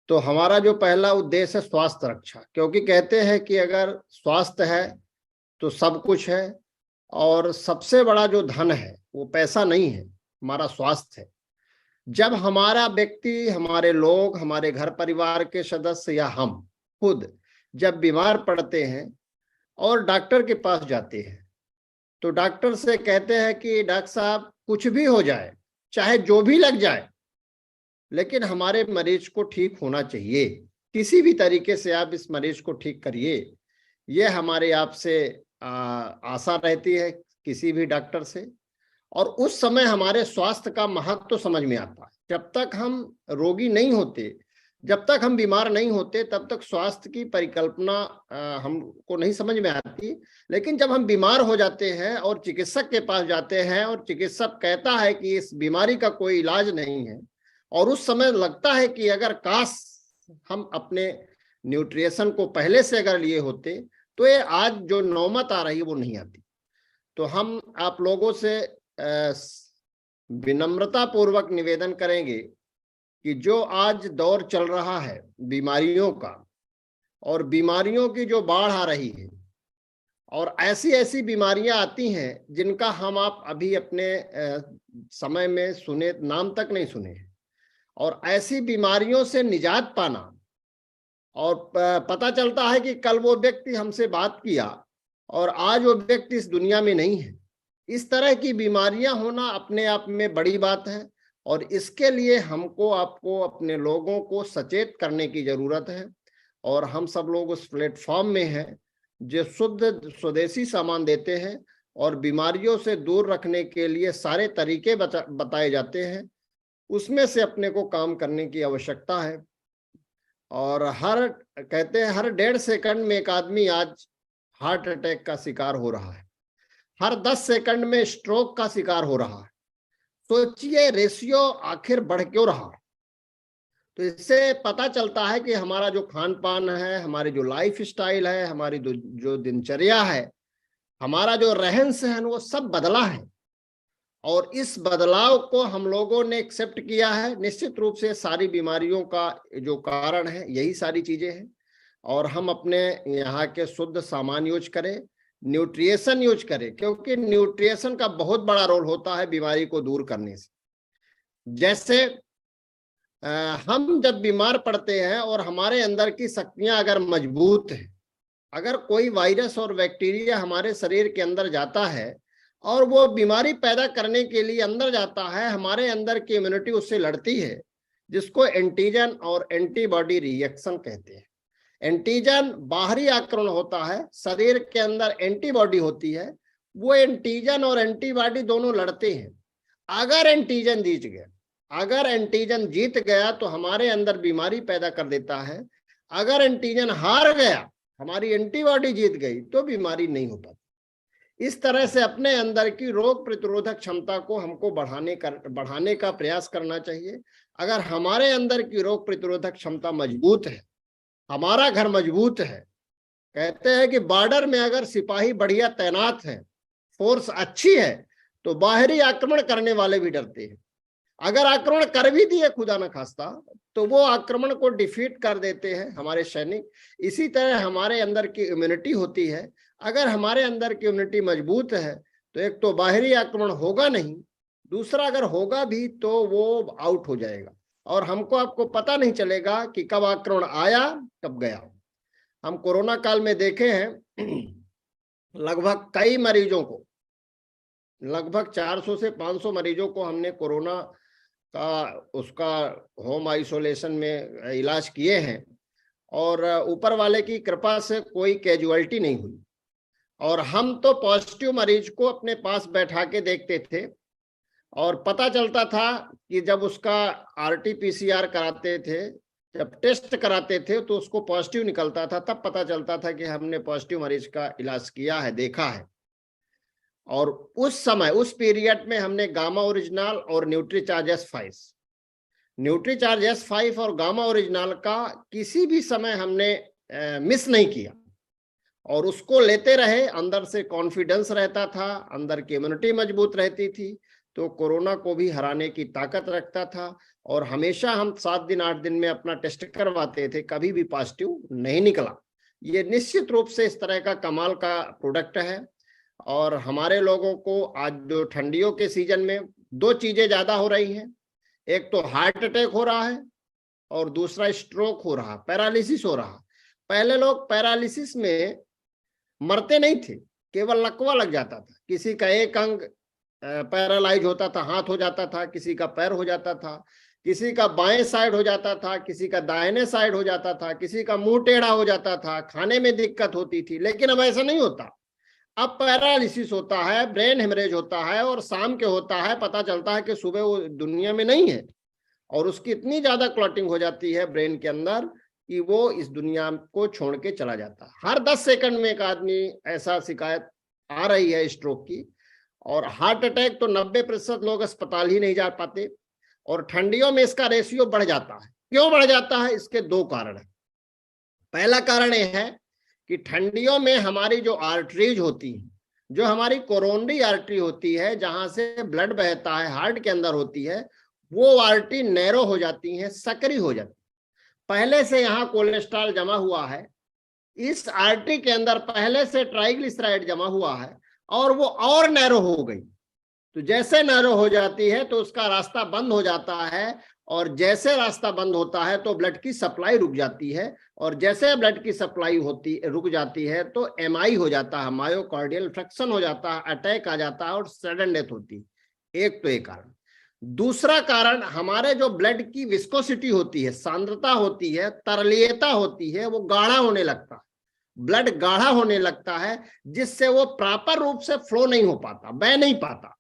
तो हमारा जो पहला उद्देश्य है स्वास्थ्य रक्षा, क्योंकि कहते हैं कि अगर स्वास्थ्य है तो सब कुछ है, और सबसे बड़ा जो धन है वो पैसा नहीं है, हमारा स्वास्थ्य है। जब हमारा व्यक्ति, हमारे लोग, हमारे घर परिवार के सदस्य या हम खुद जब बीमार पड़ते हैं और डॉक्टर के पास जाते हैं, तो डॉक्टर से कहते हैं कि डॉक्टर साहब कुछ भी हो जाए, चाहे जो भी लग जाए, लेकिन हमारे मरीज को ठीक होना चाहिए, किसी भी तरीके से आप इस मरीज को ठीक करिए। ये हमारे आपसे आशा रहती है किसी भी डॉक्टर से। और उस समय हमारे स्वास्थ्य का महत्व तो समझ में आता है। जब तक हम रोगी नहीं होते, जब तक हम बीमार नहीं होते, तब तक स्वास्थ्य की परिकल्पना हमको नहीं समझ में आती। लेकिन जब हम बीमार हो जाते हैं और चिकित्सक के पास जाते हैं और चिकित्सक कहता है कि इस बीमारी का कोई इलाज नहीं है, और उस समय लगता है कि अगर काश हम अपने न्यूट्रिशन को पहले से अगर लिए होते, तो ये आज जो नौबत आ रही है वो नहीं आती। तो हम आप लोगों से विनम्रता पूर्वक निवेदन करेंगे कि जो आज दौर चल रहा है बीमारियों का, और बीमारियों की जो बाढ़ आ रही है, और ऐसी ऐसी बीमारियां आती हैं जिनका हम आप अभी अपने समय में सुने, नाम तक नहीं सुने हैं। और ऐसी बीमारियों से निजात पाना, और पता चलता है कि कल वो व्यक्ति हमसे बात किया और आज वो व्यक्ति इस दुनिया में नहीं है। इस तरह की बीमारियां होना अपने आप में बड़ी बात है, और इसके लिए हमको आपको अपने लोगों को सचेत करने की जरूरत है। और हम सब लोग उस प्लेटफॉर्म में हैं जो शुद्ध स्वदेशी सामान देते हैं, और बीमारियों से दूर रखने के लिए सारे तरीके बताए जाते हैं। उसमें से अपने को काम करने की आवश्यकता है। और कहते हैं हर 1.5 सेकंड में एक आदमी आज हार्ट अटैक का शिकार हो रहा है, हर 10 सेकंड में स्ट्रोक का शिकार हो रहा है। सोचिए रेशियो आखिर बढ़ क्यों रहा है। तो इससे पता चलता है कि हमारा जो खान पान है, हमारी जो लाइफ स्टाइल है, हमारी जो दिनचर्या है, हमारा जो रहन सहन, वो सब बदला है। और इस बदलाव को हम लोगों ने एक्सेप्ट किया है। निश्चित रूप से सारी बीमारियों का जो कारण है यही सारी चीजें हैं। और हम अपने यहाँ के शुद्ध सामान यूज करें, न्यूट्रिशन यूज करें, क्योंकि न्यूट्रिशन का बहुत बड़ा रोल होता है बीमारी को दूर करने से। जैसे हम जब बीमार पड़ते हैं और हमारे अंदर की शक्तियां अगर मजबूत है, अगर कोई वायरस और बैक्टीरिया हमारे शरीर के अंदर जाता है और वो बीमारी पैदा करने के लिए अंदर जाता है, हमारे अंदर की इम्यूनिटी उससे लड़ती है, जिसको एंटीजन और एंटीबॉडी रिएक्शन कहते हैं। एंटीजन बाहरी आक्रमण होता है, शरीर के अंदर एंटीबॉडी होती है, वो एंटीजन और एंटीबॉडी दोनों लड़ते हैं। अगर एंटीजन जीत गया तो हमारे अंदर बीमारी पैदा कर देता है। अगर एंटीजन हार गया, हमारी एंटीबॉडी जीत गई, तो बीमारी नहीं हो पाती। इस तरह से अपने अंदर की रोग प्रतिरोधक क्षमता को हमको बढ़ाने का प्रयास करना चाहिए। अगर हमारे अंदर की रोग प्रतिरोधक क्षमता मजबूत है, हमारा घर मजबूत है, कहते हैं कि बॉर्डर में अगर सिपाही बढ़िया तैनात है, फोर्स अच्छी है, तो बाहरी आक्रमण करने वाले भी डरते हैं। अगर आक्रमण कर भी दिए खुदा न खास्ता, तो वो आक्रमण को डिफीट कर देते हैं हमारे सैनिक। इसी तरह हमारे अंदर की इम्यूनिटी होती है। अगर हमारे अंदर की इम्यूनिटी मजबूत है तो एक तो बाहरी आक्रमण होगा नहीं, दूसरा अगर होगा भी तो वो आउट हो जाएगा, और हमको आपको पता नहीं चलेगा कि कब आक्रमण आया कब गया। हम कोरोना काल में देखे हैं लगभग कई मरीजों को, लगभग 400 से 500 मरीजों को हमने कोरोना का उसका होम आइसोलेशन में इलाज किए हैं, और ऊपर वाले की कृपा से कोई कैजुअलिटी नहीं हुई। और हम तो पॉजिटिव मरीज को अपने पास बैठा के देखते थे, और पता चलता था कि जब उसका RT-PCR कराते थे, जब टेस्ट कराते थे, तो उसको पॉजिटिव निकलता था, तब पता चलता था कि हमने पॉजिटिव मरीज का इलाज किया है, देखा है। और उस समय, उस पीरियड में हमने गामा ओरिजिनल और न्यूट्रीचार्ज S5 और गामा ओरिजिनल का किसी भी समय हमने मिस नहीं किया, और उसको लेते रहे। अंदर से कॉन्फिडेंस रहता था, अंदर की इम्यूनिटी मजबूत रहती थी, तो कोरोना को भी हराने की ताकत रखता था। और हमेशा हम 7 दिन 8 दिन में अपना टेस्ट करवाते थे, कभी भी पॉजिटिव नहीं निकला। ये निश्चित रूप से इस तरह का कमाल का प्रोडक्ट है। और हमारे लोगों को आज जो ठंडियों के सीजन में 2 चीजें ज्यादा हो रही हैं, एक तो हार्ट अटैक हो रहा है और दूसरा स्ट्रोक हो रहा, पैरालिसिस हो रहा। पहले लोग पैरालिसिस में मरते नहीं थे, केवल लकवा लग जाता था, किसी का एक अंग पैरालाइज होता था, हाथ हो जाता था, किसी का पैर हो जाता था, किसी का बाएं साइड हो जाता था, किसी का दाहिने साइड हो जाता था, किसी का मुंह टेढ़ा हो जाता था, खाने में दिक्कत होती थी। लेकिन अब ऐसा नहीं होता, अब पैरालिसिस होता है, ब्रेन हेमरेज होता है और शाम के होता है, पता चलता है कि सुबह वो दुनिया में नहीं है और उसकी इतनी ज्यादा क्लॉटिंग हो जाती है ब्रेन के अंदर कि वो इस दुनिया को छोड़ के चला जाता है। हर 10 सेकंड में एक आदमी ऐसा शिकायत आ रही है स्ट्रोक की। और हार्ट अटैक तो 90% लोग अस्पताल ही नहीं जा पाते और ठंडियों में इसका रेशियो बढ़ जाता है। क्यों बढ़ जाता है? इसके 2 कारण है। पहला कारण यह है कि ठंडियों में हमारी जो आर्टरीज होती है, जो हमारी कोरोनरी आर्टरी होती है, जहां से ब्लड बहता है, हार्ट के अंदर होती है, वो आर्टरी नैरो हो जाती है, सकरी हो जाती है। पहले से यहाँ कोलेस्ट्रॉल जमा हुआ है, इस आर्टरी के अंदर पहले से ट्राइग्लिसराइड जमा हुआ है और वो और नैरो हो गई। तो जैसे नैरो हो जाती है तो उसका रास्ता बंद हो जाता है और जैसे रास्ता बंद होता है तो ब्लड की सप्लाई रुक जाती है और जैसे ब्लड की सप्लाई रुक जाती है तो एमआई हो जाता है, मायोकार्डियल इंफेक्शन हो जाता है, अटैक आ जाता है और सडन डेथ होती है। एक तो एक कारण। दूसरा कारण, हमारे जो ब्लड की विस्कोसिटी होती है, सांद्रता होती है, तरलीयता होती है, वो गाढ़ा होने लगता है, ब्लड गाढ़ा होने लगता है, जिससे वो प्रॉपर रूप से फ्लो नहीं हो पाता, बह नहीं पाता।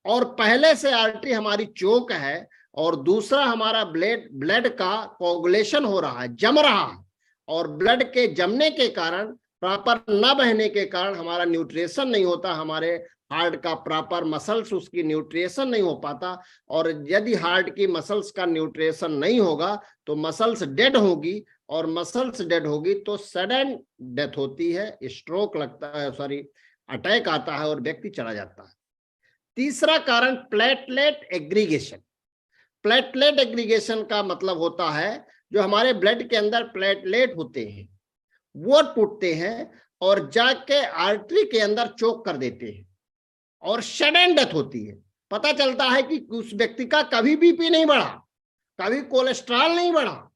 और पहले से आर्टरी हमारी चोक है और दूसरा हमारा ब्लड का कोगुलेशन हो रहा है, जम रहा है और ब्लड के जमने के कारण, प्रॉपर न बहने के कारण हमारा न्यूट्रिशन नहीं होता, हमारे हार्ट का प्रॉपर मसल्स उसकी न्यूट्रिशन नहीं हो पाता। और यदि हार्ट की मसल्स का न्यूट्रिशन नहीं होगा तो मसल्स डेड होगी और मसल्स डेड होगी तो सडन डेथ होती है, स्ट्रोक लगता है, सॉरी अटैक आता है और व्यक्ति चला जाता है। तीसरा कारण प्लेटलेट एग्रीगेशन। प्लेटलेट एग्रीगेशन का मतलब होता है जो हमारे ब्लड के अंदर प्लेटलेट होते हैं वो टूटते हैं और जाके आर्टरी के अंदर चोक कर देते हैं और सडन डेथ होती है। पता चलता है कि उस व्यक्ति का कभी बीपी नहीं बढ़ा, कभी कोलेस्ट्रॉल नहीं बढ़ा,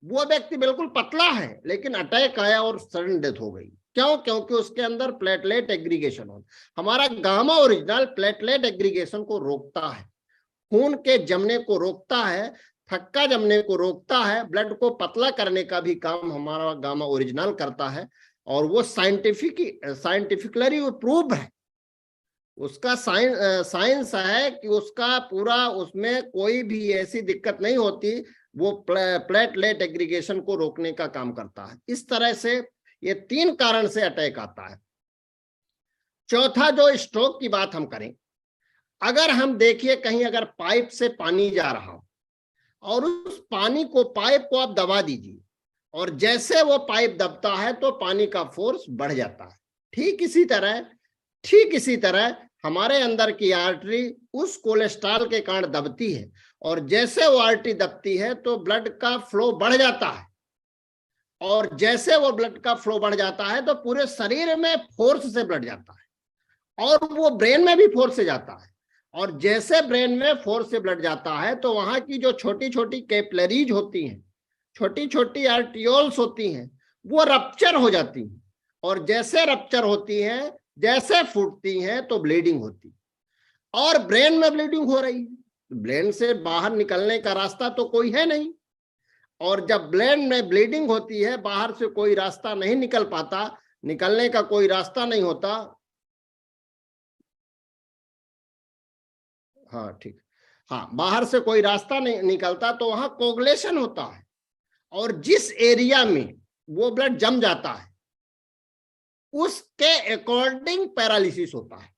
वो व्यक्ति बिल्कुल पतला है लेकिन अटैक आया और सडन डेथ हो गई। क्यों? क्योंकि उसके अंदर प्लेटलेट एग्रीगेशन हो। हमारा गामा ओरिजिनल प्लेटलेट एग्रीगेशन को रोकता है, खून के जमने को रोकता है, थक्का जमने को रोकता है, ब्लड को पतला करने का भी काम हमारा गामा ओरिजिनल करता है। और वो साइंटिफिकली वो प्रूव है, उसका साइंस है कि उसका पूरा, उसमें कोई भी ऐसी दिक्कत नहीं होती, वो प्लेटलेट एग्रीगेशन को रोकने का काम करता है। इस तरह से ये 3 कारण से अटैक आता है। चौथा, जो स्ट्रोक की बात हम करें, अगर हम देखिए कहीं अगर पाइप से पानी जा रहा हो और उस पानी को, पाइप को आप दबा दीजिए और जैसे वो पाइप दबता है तो पानी का फोर्स बढ़ जाता है। ठीक इसी तरह हमारे अंदर की आर्टरी उस कोलेस्ट्रॉल के कारण दबती है और जैसे वो आर्टरी दबती है तो ब्लड का फ्लो बढ़ जाता है और जैसे वो ब्लड का फ्लो बढ़ जाता है तो पूरे शरीर में फोर्स से ब्लड जाता है और वो ब्रेन में भी फोर्स से जाता है। और जैसे ब्रेन में फोर्स से ब्लड जाता है तो वहां की जो छोटी छोटी कैपिलरीज होती हैं, छोटी छोटी आर्टियोल्स होती हैं, वो रप्चर हो जाती हैं और जैसे रप्चर होती हैं, जैसे फूटती हैं तो ब्लीडिंग होती है और ब्रेन में ब्लीडिंग हो रही है। ब्रेन से बाहर निकलने का रास्ता तो कोई है नहीं और जब ब्रेन में ब्लीडिंग होती है, बाहर से कोई रास्ता नहीं निकल पाता, निकलने का कोई रास्ता नहीं होता। हाँ ठीक, हाँ, बाहर से कोई रास्ता नहीं निकलता तो वहां कोगुलेशन होता है और जिस एरिया में वो ब्लड जम जाता है उसके अकॉर्डिंग पैरालिसिस होता है,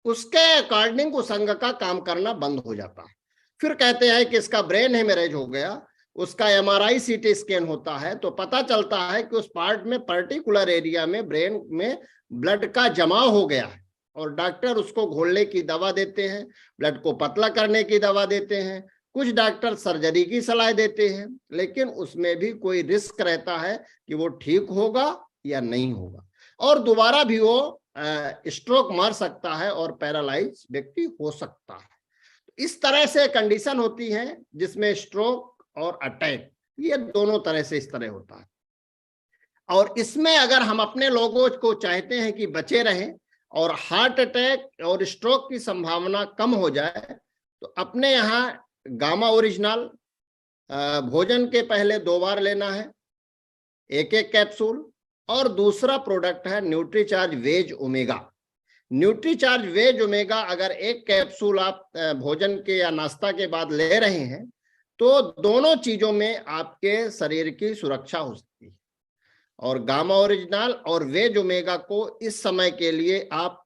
उसके अकॉर्डिंग उस अंग का काम करना बंद हो जाता है। फिर कहते हैं कि इसका ब्रेन हेमरेज हो गया, उसका एमआरआई सीटी स्कैन होता है तो पता चलता है कि उस पार्ट में, पर्टिकुलर एरिया में, ब्रेन में ब्लड का जमाव हो गया है और डॉक्टर उसको घोलने की दवा देते हैं, ब्लड को पतला करने की दवा देते हैं, कुछ डॉक्टर सर्जरी की सलाह देते हैं, लेकिन उसमें भी कोई रिस्क रहता है कि वो ठीक होगा या नहीं होगा, और दोबारा भी वो स्ट्रोक मार सकता है और पैरालाइज व्यक्ति हो सकता है। इस तरह से कंडीशन होती है जिसमें स्ट्रोक और अटैक ये दोनों तरह से इस तरह होता है। और इसमें अगर हम अपने लोगों को चाहते हैं कि बचे रहें और हार्ट अटैक और स्ट्रोक की संभावना कम हो जाए, तो अपने यहाँ गामा ओरिजिनल भोजन के पहले 2 बार लेना है, 1-1 कैप्सूल। और दूसरा प्रोडक्ट है Nutricharge Veg Omega. Nutricharge Veg Omega अगर 1 कैप्सूल आप भोजन के या नाश्ता के बाद ले रहे हैं, तो दोनों चीजों में आपके शरीर की सुरक्षा हो सकती है। और गामा ओरिजिनल और वेज ओमेगा को इस समय के लिए आप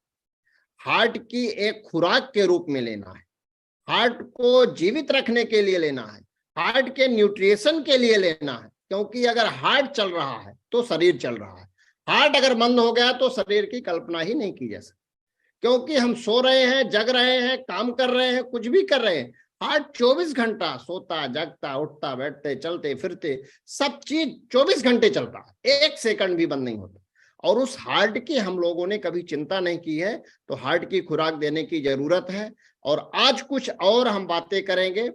हार्ट की एक खुराक के रूप में लेना है, हार्ट को जीवित रखने के लिए लेना है, हार्ट के न्यूट्रिशन के लिए लेना है। क्योंकि अगर हार्ट चल रहा है तो शरीर चल रहा है, हार्ट अगर बंद हो गया तो शरीर की कल्पना ही नहीं की जा सकती। क्योंकि हम सो रहे हैं, जग रहे हैं, काम कर रहे हैं, कुछ भी कर रहे हैं, हार्ट 24 घंटा सोता, जगता, उठता, बैठते, चलते फिरते, सब चीज 24 घंटे चलता है, 1 सेकंड भी बंद नहीं होता। और उस हार्ट की हम लोगों ने कभी चिंता नहीं की है, तो हार्ट की खुराक देने की जरूरत है। और आज कुछ और हम बातें करेंगे,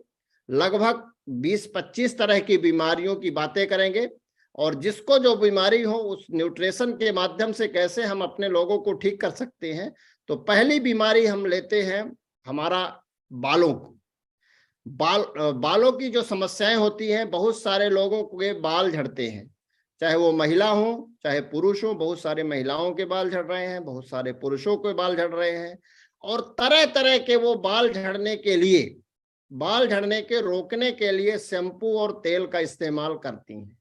लगभग 20-25 तरह की बीमारियों की बातें करेंगे, और जिसको जो बीमारी हो उस न्यूट्रिशन के माध्यम से कैसे हम अपने लोगों को ठीक कर सकते हैं। तो पहली बीमारी हम लेते हैं हमारा बालों को। बालों की जो समस्याएं होती हैं, बहुत सारे लोगों के बाल झड़ते हैं, चाहे वो महिला हो चाहे पुरुष हो। बहुत सारे महिलाओं के बाल झड़ रहे हैं, बहुत सारे पुरुषों के बाल झड़ रहे हैं, और तरह तरह के वो बाल झड़ने के रोकने के लिए शैम्पू और तेल का इस्तेमाल करती हैं,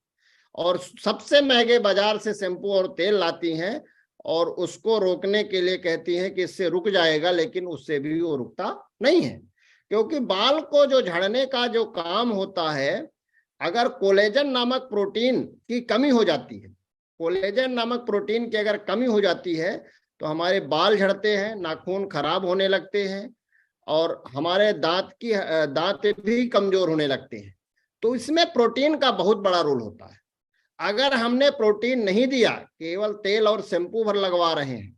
और सबसे महंगे बाजार से शैम्पू और तेल लाती हैं, और उसको रोकने के लिए कहती हैं कि इससे रुक जाएगा, लेकिन उससे भी वो रुकता नहीं है। क्योंकि बाल को जो झड़ने का जो काम होता है, अगर कोलेजन नामक प्रोटीन की कमी हो जाती है, कोलेजन नामक प्रोटीन की अगर कमी हो जाती है, तो हमारे बाल झड़ते हैं, नाखून खराब होने लगते हैं, और हमारे दांत भी कमजोर होने लगते हैं। तो इसमें प्रोटीन का बहुत बड़ा रोल होता है। अगर हमने प्रोटीन नहीं दिया, केवल तेल और शैम्पू भर लगवा रहे हैं,